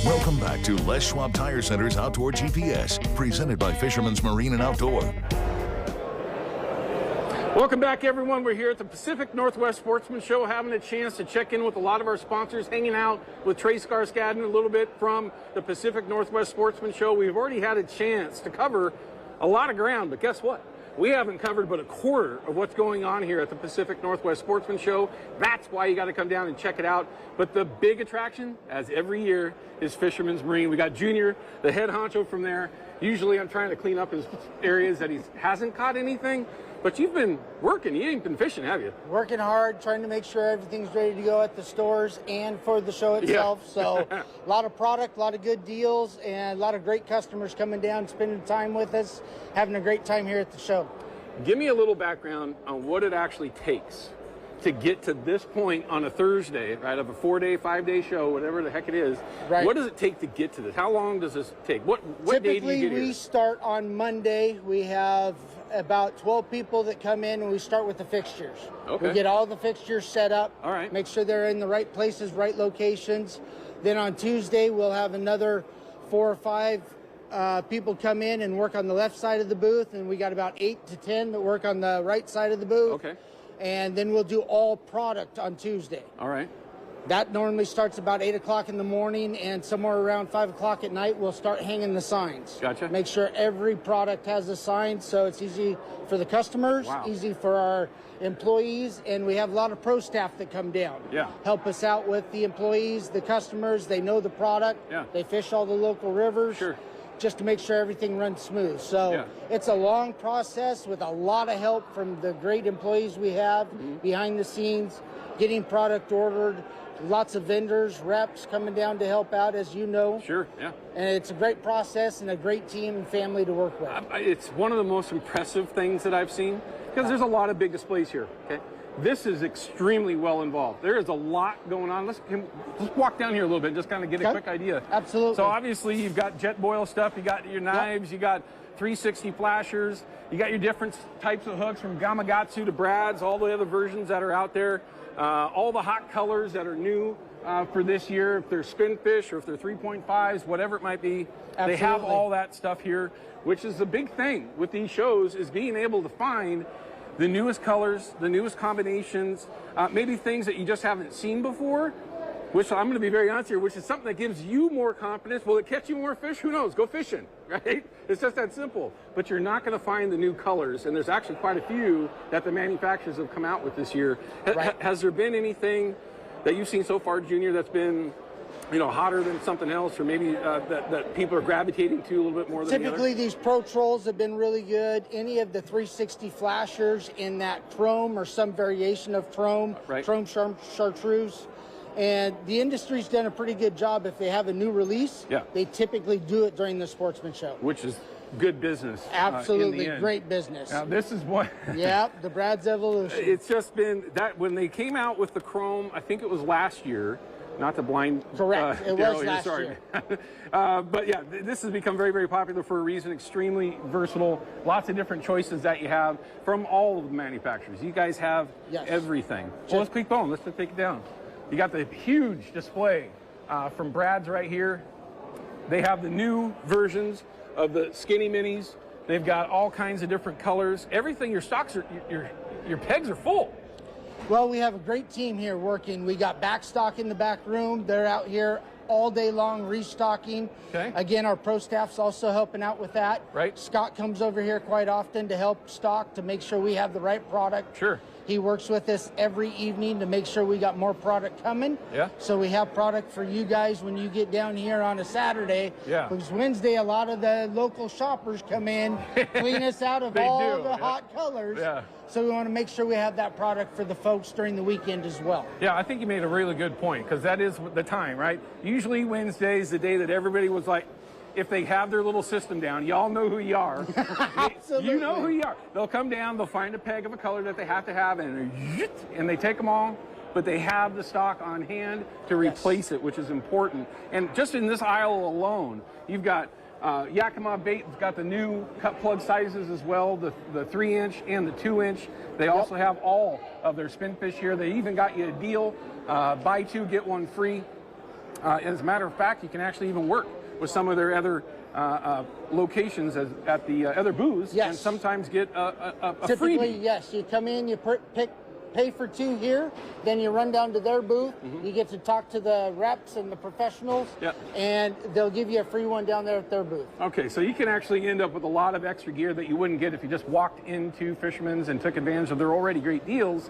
Welcome back to Les Schwab Tire Center's Outdoor GPS, presented by Fisherman's Marine and Outdoor. Welcome back, everyone. We're here at the Pacific Northwest Sportsman Show, having a chance to check in with a lot of our sponsors, hanging out with Trey Skarskadden a little bit from the Pacific Northwest Sportsman Show. We've already had a chance to cover a lot of ground, but guess what? We haven't covered but a quarter of what's going on here at the Pacific Northwest Sportsman Show. That's why you got to come down and check it out. But the big attraction, as every year, is Fisherman's Marine. We got Junior, the head honcho from there. Usually I'm trying to clean up his areas that he hasn't caught anything. But you've been working. You ain't been fishing, have you? Working hard, trying to make sure everything's ready to go at the stores and for the show itself. Yeah. So a lot of product, a lot of good deals, and a lot of great customers coming down, spending time with us, having a great time here at the show. Give me a little background on what it actually takes to get to this point on a Thursday, right, of a 4-day, 5-day show, whatever the heck it is. Right. What does it take to get to this? How long does this take? What day do you get here? Typically, we start on Monday. We have about 12 people that come in, and we start with the fixtures. Okay. We get all the fixtures set up. All right. Make sure they're in the right places, right locations. Then on Tuesday, we'll have another 4 or 5 people come in and work on the left side of the booth, and we got about 8 to 10 that work on the right side of the booth. Okay. And then we'll do all product on Tuesday. All right. That normally starts about 8 o'clock in the morning, and somewhere around 5 o'clock at night, we'll start hanging the signs. Gotcha. Make sure every product has a sign, so it's easy for the customers, easy for our employees, and we have a lot of pro staff that come down. Yeah. Help us out with the employees, the customers. They know the product. Yeah. They fish all the local rivers. Sure. Just to make sure everything runs smooth. So it's a long process with a lot of help from the great employees we have behind the scenes, getting product ordered, lots of vendors, reps coming down to help out, as you know. Sure, yeah. And it's a great process and a great team and family to work with. It's one of the most impressive things that I've seen, because there's a lot of big displays here, okay? This is extremely well involved. There is a lot going on. Let's walk down here a little bit and just kind of get a quick idea. Absolutely. So obviously you've got jet boil stuff, you got your knives, you got 360 flashers, you got your different types of hooks from Gamakatsu to Brad's, all the other versions that are out there, all the hot colors that are new for this year, if they're spin fish or if they're 3.5s, whatever it might be. Absolutely. They have all that stuff here, which is the big thing with these shows, is being able to find the newest colors, the newest combinations, maybe things that you just haven't seen before, which I'm going to be very honest here, which is something that gives you more confidence. Will it catch you more fish? Who knows? Go fishing, right? It's just that simple. But you're not going to find the new colors, and there's actually quite a few that the manufacturers have come out with this year. Has there been anything that you've seen so far, Junior, that's been, you know, hotter than something else, or maybe that people are gravitating to a little bit more than Typically, the other? these Pro Trolls have been really good. Any of the 360 flashers in that chrome or some variation of chrome, chrome chartreuse. And the industry's done a pretty good job. If they have a new release, they typically do it during the Sportsman Show. Which is good business. Absolutely great business. Now, this is what... the Brad's Evolution. It's just been that when they came out with the chrome, I think it was last year, not to blind... Correct, it was last year. But yeah, this has become very, very popular for a reason, extremely versatile, lots of different choices that you have from all of the manufacturers. You guys have everything. Well, let's keep going. Let's just take it down. You got the huge display from Brad's right here. They have the new versions of the skinny minis. They've got all kinds of different colors. Everything, your stocks are, your pegs are full. Well, we have a great team here working. We got backstock in the back room. They're out here all day long restocking. Okay. Again, our pro staff's also helping out with that. Right. Scott comes over here quite often to help stock, to make sure we have the right product. Sure. He works with us every evening to make sure we got more product coming. Yeah. So we have product for you guys when you get down here on a Saturday. Yeah. Because Wednesday, a lot of the local shoppers come in, clean us out of all the hot colors. Yeah. So we want to make sure we have that product for the folks during the weekend as well. Yeah, I think you made a really good point, because that is the time, right? Usually Wednesday is the day that everybody was like, if they have their little system down, y'all know who you are. Absolutely. You know who you are. They'll come down, they'll find a peg of a color that they have to have, and they take them all, but they have the stock on hand to replace it, which is important. And just in this aisle alone, you've got Yakima Bait's got the new cut plug sizes as well, the 3-inch and the 2-inch. They also have all of their spin fish here. They even got you a deal, buy two, get one free. As a matter of fact, you can actually even work with some of their other locations at the other booths, yes, and sometimes get a typically, freebie. Yes, you come in, you pay for 2 here, then you run down to their booth, you get to talk to the reps and the professionals, and they'll give you a free one down there at their booth. Okay, so you can actually end up with a lot of extra gear that you wouldn't get if you just walked into Fisherman's and took advantage of their already great deals,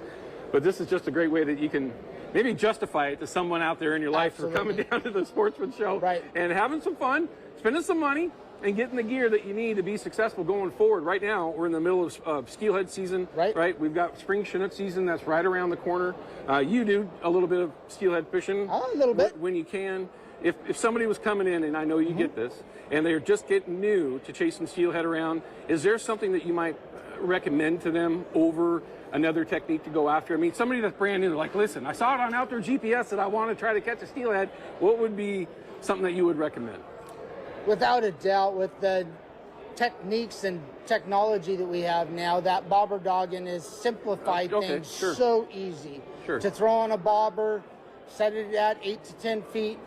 but this is just a great way that you can maybe justify it to someone out there in your life for coming down to the Sportsman show and having some fun, spending some money, and getting the gear that you need to be successful going forward. Right now, we're in the middle of steelhead season, right? We've got spring Chinook season that's right around the corner. You do a little bit of steelhead fishing. A little bit. When you can. If somebody was coming in, and I know you get this, and they're just getting new to chasing steelhead around, is there something that you might recommend to them over another technique to go after? I mean, somebody that's brand new, like, listen, I saw it on Outdoor GPS that I want to try to catch a steelhead. What would be something that you would recommend? Without a doubt, with the techniques and technology that we have now, that bobber dogging is simplified things so easy. To throw on a bobber, set it at 8 to 10 feet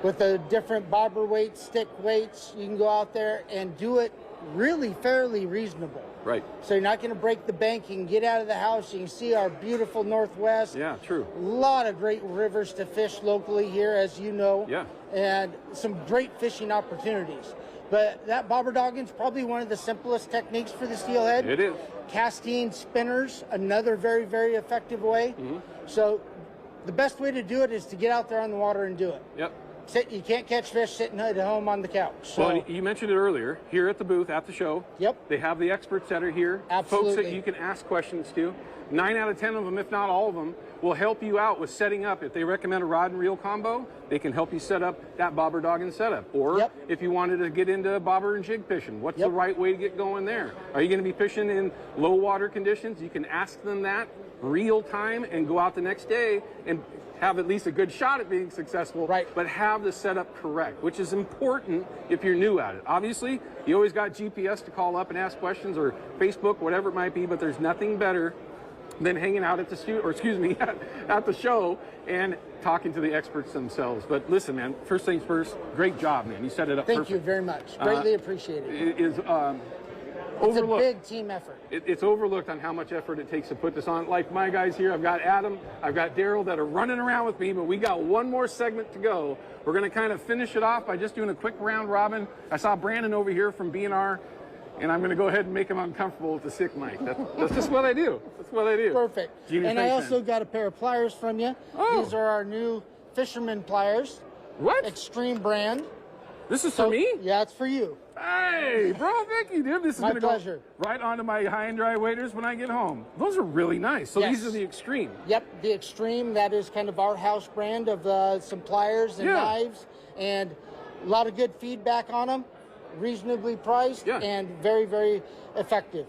with the different bobber weights, stick weights. You can go out there and do it really fairly reasonable. Right. So you're not going to break the bank. You can get out of the house. You can see our beautiful Northwest. Yeah, true. A lot of great rivers to fish locally here, as you know. Yeah. And some great fishing opportunities. But that bobber dogging is probably one of the simplest techniques for the steelhead. It is. Casting spinners, another very, very effective way. So the best way to do it is to get out there on the water and do it. Yep. You can't catch fish sitting at home on the couch. So. Well, you mentioned it earlier, here at the booth, at the show. Yep. They have the experts that are here. Absolutely. Folks that you can ask questions to. 9 out of 10 of them, if not all of them, will help you out with setting up. If they recommend a rod and reel combo, they can help you set up that bobber dogging setup. Or if you wanted to get into bobber and jig fishing, what's the right way to get going there? Are you going to be fishing in low water conditions? You can ask them that real time and go out the next day and have at least a good shot at being successful, but have the setup correct, which is important if you're new at it. Obviously, you always got GPS to call up and ask questions, or Facebook, whatever it might be, but there's nothing better than hanging out at the at the show and talking to the experts themselves. But listen, man, first things first, great job, man. You set it up perfect. Thank you very much. Greatly appreciated. It is it's a big team effort. It's overlooked on how much effort it takes to put this on. Like my guys here, I've got Adam, I've got Daryl that are running around with me, but we got one more segment to go. We're going to kind of finish it off by just doing a quick round robin. I saw Brandon over here from B&R, and I'm going to go ahead and make him uncomfortable with the sick mic. That's just what I do. That's what I do. Perfect. And I also got a pair of pliers from you. These are our new Fisherman pliers. What? Extreme brand. This is for me? Yeah, it's for you. Hey, bro, thank you, dude. This is my going to pleasure. Go right onto my high and dry waders when I get home. Those are really nice. So these are the Extreme. Yep, the Extreme. That is kind of our house brand of some pliers and knives, and a lot of good feedback on them. Reasonably priced and very, very effective.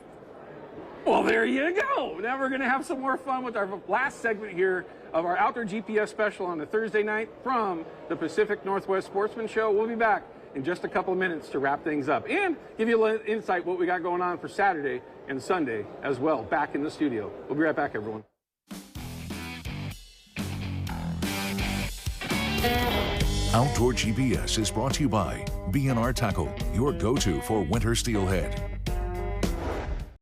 Well, there you go. Now we're going to have some more fun with our last segment here of our Outdoor GPS special on the Thursday night from the Pacific Northwest Sportsman Show. We'll be back in just a couple of minutes to wrap things up and give you a little insight what we got going on for Saturday and Sunday as well back in the studio. We'll be right back, everyone. Outdoor GPS is brought to you by B&R Tackle, your go-to for winter steelhead.